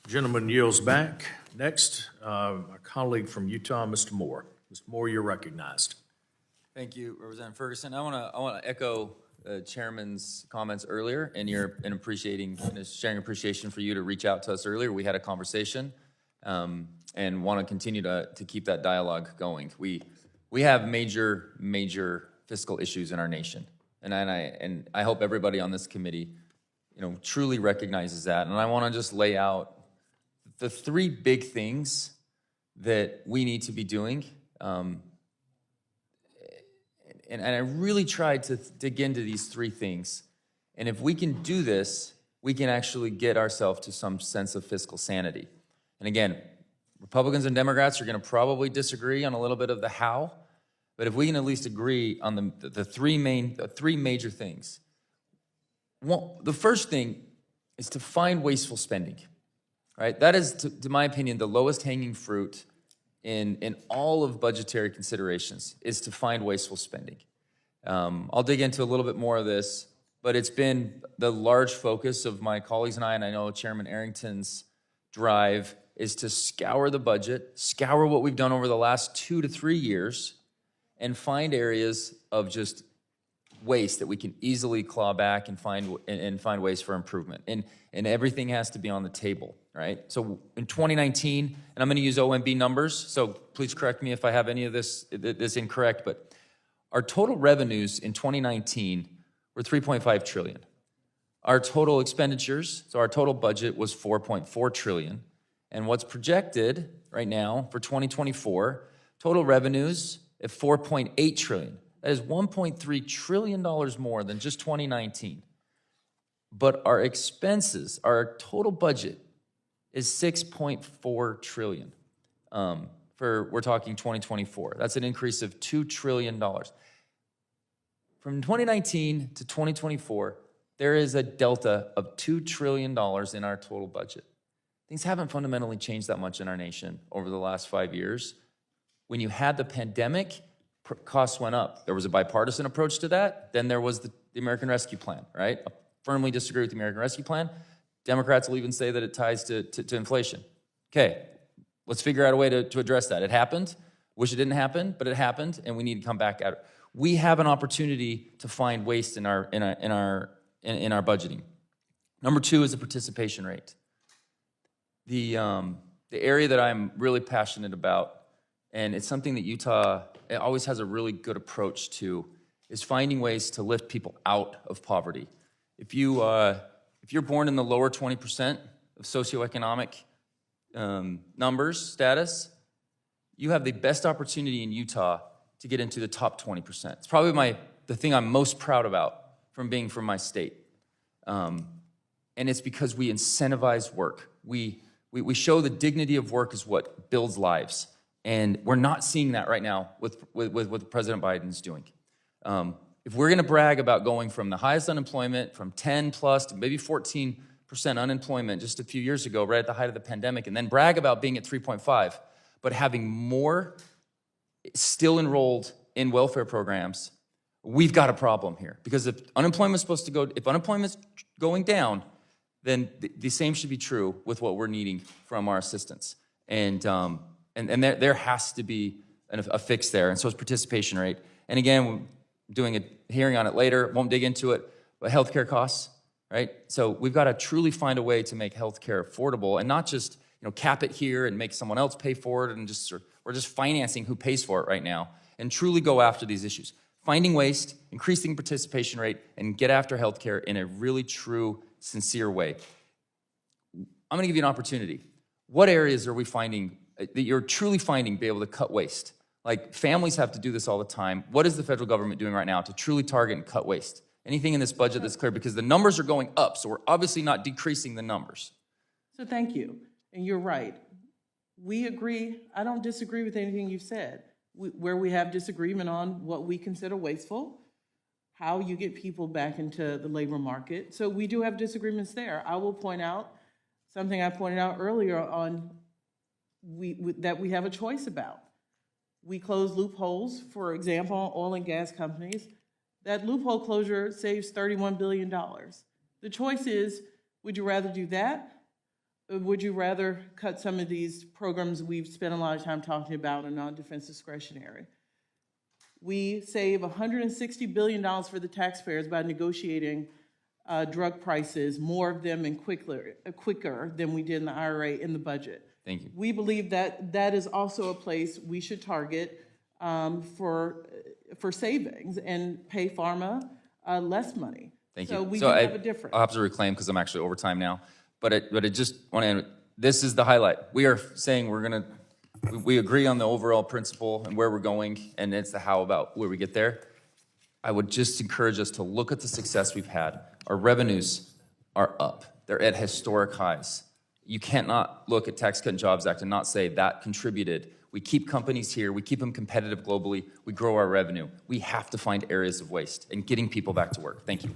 Gentleman yields back. Next, our colleague from Utah, Mr. Moore. Mr. Moore, you're recognized. Thank you, Representative Ferguson. I want to echo the chairman's comments earlier, and sharing appreciation for you to reach out to us earlier. We had a conversation, and want to continue to keep that dialogue going. We have major fiscal issues in our nation, and I hope everybody on this committee, truly recognizes that. And I want to just lay out the three big things that we need to be doing. And I really tried to dig into these three things. And if we can do this, we can actually get ourselves to some sense of fiscal sanity. And again, Republicans and Democrats are going to probably disagree on a little bit of the how, but if we can at least agree on the three major things. The first thing is to find wasteful spending, right? That is, to my opinion, the lowest hanging fruit in all of budgetary considerations, is to find wasteful spending. I'll dig into a little bit more of this, but it's been the large focus of my colleagues and I know Chairman Arrington's drive is to scour the budget, scour what we've done over the last 2 to 3 years, and find areas of just waste that we can easily claw back and find ways for improvement. And everything has to be on the table, right? So in 2019, and I'm going to use OMB numbers, so please correct me if I have any of this incorrect, but our total revenues in 2019 were $3.5 trillion. Our total expenditures, so our total budget was $4.4 trillion. And what's projected right now for 2024, total revenues at $4.8 trillion. That is $1.3 trillion more than just 2019. But our expenses, our total budget is $6.4 trillion. We're talking 2024. That's an increase of $2 trillion. From 2019 to 2024, there is a delta of $2 trillion in our total budget. Things haven't fundamentally changed that much in our nation over the last 5 years. When you had the pandemic, costs went up. There was a bipartisan approach to that. Then there was the American Rescue Plan, right? I firmly disagree with the American Rescue Plan. Democrats will even say that it ties to inflation. Okay, let's figure out a way to address that. It happened. Wish it didn't happen, but it happened, and we need to come back at it. We have an opportunity to find waste in our budgeting. Number two is the participation rate. The area that I'm really passionate about, and it's something that Utah always has a really good approach to, is finding ways to lift people out of poverty. If you're born in the lower 20% of socioeconomic numbers, status, you have the best opportunity in Utah to get into the top 20%. It's probably the thing I'm most proud about from being from my state. And it's because we incentivize work. We show the dignity of work is what builds lives. And we're not seeing that right now with what President Biden's doing. If we're going to brag about going from the highest unemployment, from 10 plus to maybe 14% unemployment just a few years ago, right at the height of the pandemic, and then brag about being at 3.5, but having more still enrolled in welfare programs, we've got a problem here. Because if unemployment's going down, then the same should be true with what we're needing from our assistance. And there has to be a fix there, and so it's participation rate. And again, we're doing a hearing on it later, won't dig into it, but healthcare costs, right? So we've got to truly find a way to make healthcare affordable and not just cap it here and make someone else pay for it and we're just financing who pays for it right now, and truly go after these issues. Finding waste, increasing participation rate, and get after healthcare in a really true, sincere way. I'm going to give you an opportunity. What areas are we finding that you're truly finding be able to cut waste? Like, families have to do this all the time. What is the federal government doing right now to truly target and cut waste? Anything in this budget that's clear? Because the numbers are going up, so we're obviously not decreasing the numbers. So thank you. And you're right. We agree. I don't disagree with anything you've said. Where we have disagreement on what we consider wasteful, how you get people back into the labor market. So we do have disagreements there. I will point out something I pointed out earlier on that we have a choice about. We close loopholes, for example, oil and gas companies. That loophole closure saves $31 billion. The choice is, would you rather do that, would you rather cut some of these programs we've spent a lot of time talking about and non-defense discretionary? We save $160 billion for the taxpayers by negotiating drug prices, more of them and quicker than we did in the IRA in the budget. Thank you. We believe that that is also a place we should target for savings and pay pharma less money. Thank you. So we do have a difference. I'll have to reclaim because I'm actually over time now. But I just want to end, this is the highlight. We are saying we agree on the overall principle and where we're going, and it's the how about where we get there. I would just encourage us to look at the success we've had. Our revenues are up. They're at historic highs. You can't not look at Tax Cut and Jobs Act and not say that contributed. We keep companies here. We keep them competitive globally. We grow our revenue. We have to find areas of waste and getting people back to work. Thank you.